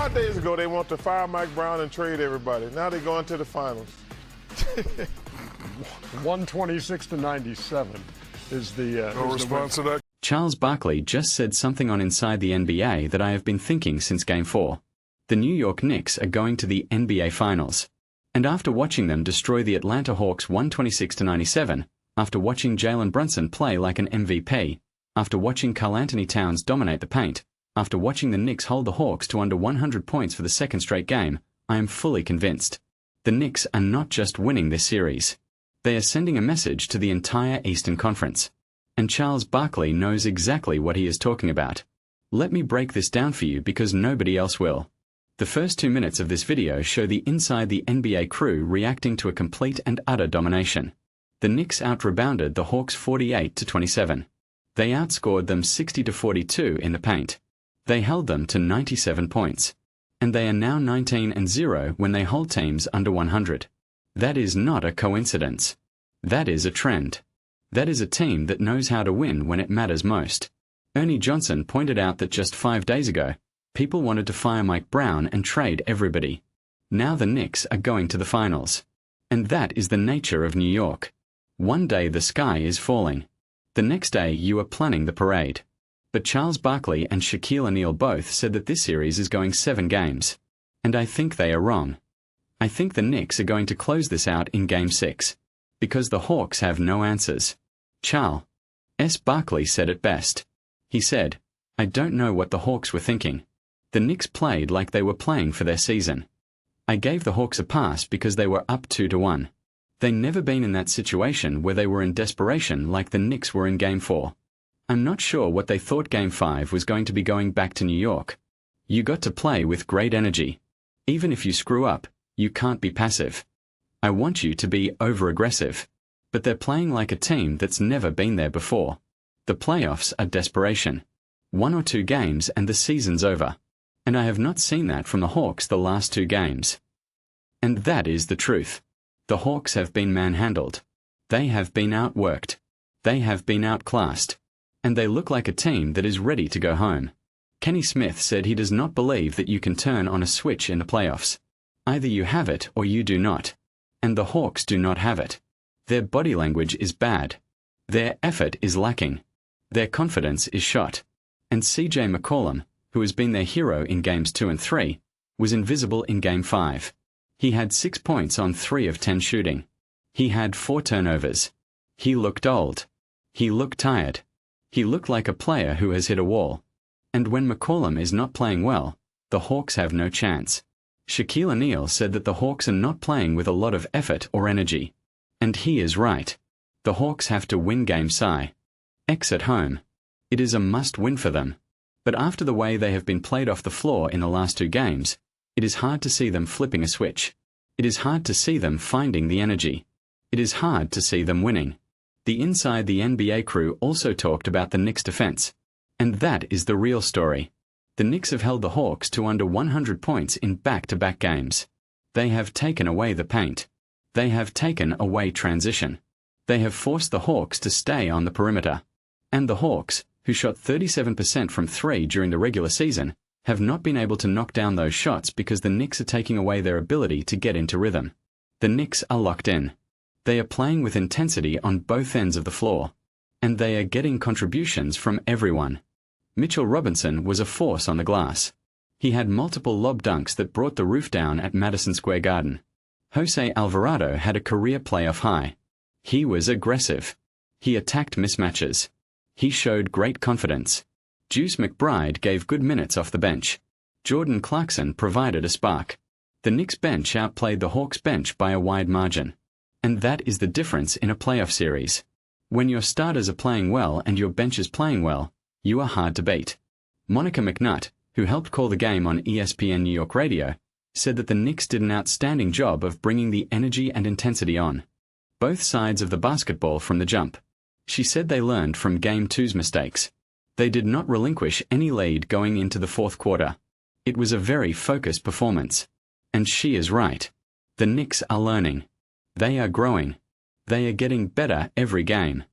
5 days ago, they want to fire Mike Brown and trade everybody. Now they're going to the finals. 126-97 is the no response to that. Charles Barkley just said something on Inside the NBA that I have been thinking since Game 4. The New York Knicks are going to the NBA Finals. And after watching them destroy the Atlanta Hawks 126-97, after watching Jalen Brunson play like an MVP, after watching Karl-Anthony Towns dominate the paint, after watching the Knicks hold the Hawks to under 100 points for the second straight game, I am fully convinced. The Knicks are not just winning this series. They are sending a message to the entire Eastern Conference. And Charles Barkley knows exactly what he is talking about. Let me break this down for you because nobody else will. The first 2 minutes of this video show the Inside the NBA crew reacting to a complete and utter domination. The Knicks out-rebounded the Hawks 48-27. They outscored them 60-42 in the paint. They held them to 97 points. And they are now 19-0 when they hold teams under 100. That is not a coincidence. That is a trend. That is a team that knows how to win when it matters most. Ernie Johnson pointed out that just 5 days ago, people wanted to fire Mike Brown and trade everybody. Now the Knicks are going to the finals. And that is the nature of New York. One day the sky is falling. The next day you are planning the parade. But Charles Barkley and Shaquille O'Neal both said that this series is going 7 games. And I think they are wrong. I think the Knicks are going to close this out in Game 6. Because the Hawks have no answers. Charles Barkley said it best. He said, "I don't know what the Hawks were thinking. The Knicks played like they were playing for their season. I gave the Hawks a pass because they were up 2-1. They never been in that situation where they were in desperation like the Knicks were in Game 4. I'm not sure what they thought Game 5 was going to be going back to New York. You got to play with great energy. Even if you screw up, you can't be passive. I want you to be over-aggressive. But they're playing like a team that's never been there before. The playoffs are desperation. 1 or 2 games and the season's over. And I have not seen that from the Hawks the last 2 games. And that is the truth. The Hawks have been manhandled. They have been outworked. They have been outclassed. And they look like a team that is ready to go home. Kenny Smith said he does not believe that you can turn on a switch in the playoffs. Either you have it or you do not. And the Hawks do not have it. Their body language is bad. Their effort is lacking. Their confidence is shot. And CJ McCollum, who has been their hero in Games 2 and 3, was invisible in Game 5. He had 6 points on 3 of 10 shooting. He had 4 turnovers. He looked old. He looked tired. He looked like a player who has hit a wall. And when McCollum is not playing well, the Hawks have no chance. Shaquille O'Neal said that the Hawks are not playing with a lot of effort or energy. And he is right. The Hawks have to win Game 6 at home. It is a must-win for them. But after the way they have been played off the floor in the last 2 games, it is hard to see them flipping a switch. It is hard to see them finding the energy. It is hard to see them winning. The Inside the NBA crew also talked about the Knicks' defense. And that is the real story. The Knicks have held the Hawks to under 100 points in back-to-back games. They have taken away the paint. They have taken away transition. They have forced the Hawks to stay on the perimeter. And the Hawks, who shot 37% from 3 during the regular season, have not been able to knock down those shots because the Knicks are taking away their ability to get into rhythm. The Knicks are locked in. They are playing with intensity on both ends of the floor. And they are getting contributions from everyone. Mitchell Robinson was a force on the glass. He had multiple lob dunks that brought the roof down at Madison Square Garden. Jose Alvarado had a career playoff high. He was aggressive. He attacked mismatches. He showed great confidence. Deuce McBride gave good minutes off the bench. Jordan Clarkson provided a spark. The Knicks bench outplayed the Hawks bench by a wide margin. And that is the difference in a playoff series. When your starters are playing well and your bench is playing well, you are hard to beat. Monica McNutt, who helped call the game on ESPN New York Radio, said that the Knicks did an outstanding job of bringing the energy and intensity on both sides of the basketball from the jump. She said they learned from Game 2's mistakes. They did not relinquish any lead going into the fourth quarter. It was a very focused performance. And she is right. The Knicks are learning. They are growing. They are getting better every game.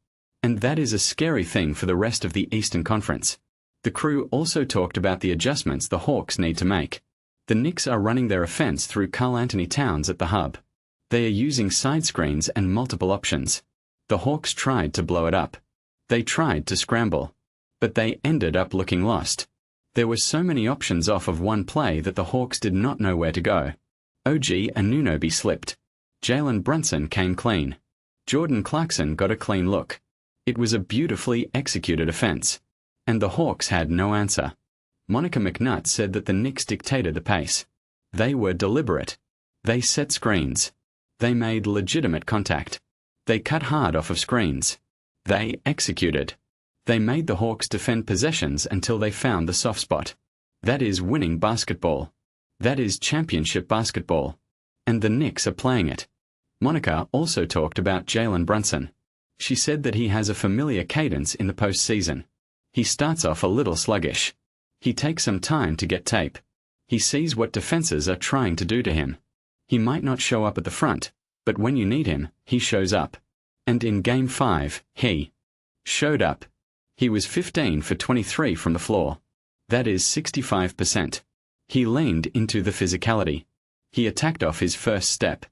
And that is a scary thing for the rest of the Eastern Conference. The crew also talked about the adjustments the Hawks need to make. The Knicks are running their offense through Karl-Anthony Towns at the hub. They are using side screens and multiple options. The Hawks tried to blow it up. They tried to scramble. But they ended up looking lost. There were so many options off of one play that the Hawks did not know where to go. OG Anunoby slipped. Jalen Brunson came clean. Jordan Clarkson got a clean look. It was a beautifully executed offense. And the Hawks had no answer. Monica McNutt said that the Knicks dictated the pace. They were deliberate. They set screens. They made legitimate contact. They cut hard off of screens. They executed. They made the Hawks defend possessions until they found the soft spot. That is winning basketball. That is championship basketball. And the Knicks are playing it. Monica also talked about Jalen Brunson. She said that he has a familiar cadence in the postseason. He starts off a little sluggish. He takes some time to get tape. He sees what defenses are trying to do to him. He might not show up at the front, but when you need him, he shows up. And in Game 5, he showed up. He was 15 for 23 from the floor. That is 65%. He leaned into the physicality. He attacked off his first step.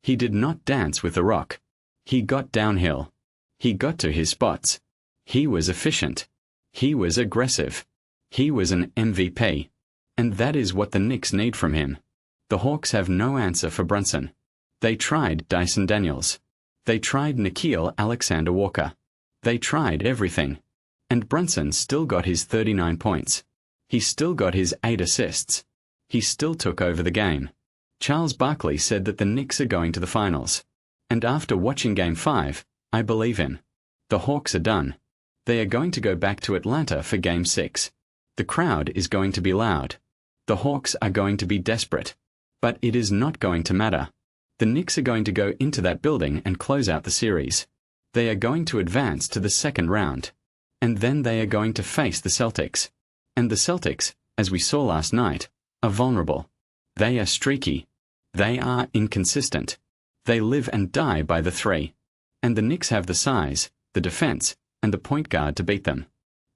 He did not dance with the rock. He got downhill. He got to his spots. He was efficient. He was aggressive. He was an MVP. And that is what the Knicks need from him. The Hawks have no answer for Brunson. They tried Dyson Daniels. They tried Nickeil Alexander-Walker. They tried everything. And Brunson still got his 39 points. He still got his 8 assists. He still took over the game. Charles Barkley said that the Knicks are going to the finals. And after watching Game 5, I believe him. The Hawks are done. They are going to go back to Atlanta for Game 6. The crowd is going to be loud. The Hawks are going to be desperate. But it is not going to matter. The Knicks are going to go into that building and close out the series. They are going to advance to the second round. And then they are going to face the Celtics. And the Celtics, as we saw last night, are vulnerable. They are streaky. They are inconsistent. They live and die by the three. And the Knicks have the size, the defense, and the point guard to beat them.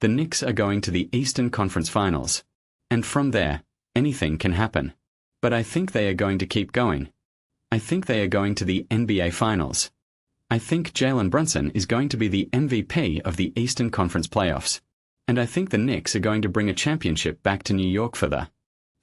The Knicks are going to the Eastern Conference Finals. And from there, anything can happen. But I think they are going to keep going. I think they are going to the NBA Finals. I think Jalen Brunson is going to be the MVP of the Eastern Conference playoffs. And I think the Knicks are going to bring a championship back to New York for the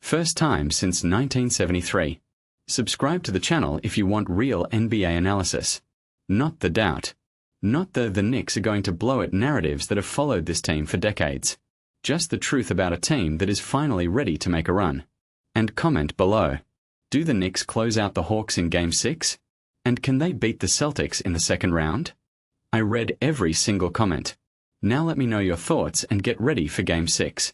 first time since 1973. Subscribe to the channel if you want real NBA analysis. Not the doubt. Not the Knicks are going to blow it narratives that have followed this team for decades. Just the truth about a team that is finally ready to make a run. And comment below. Do the Knicks close out the Hawks in Game 6? And can they beat the Celtics in the second round? I read every single comment. Now let me know your thoughts and get ready for Game 6.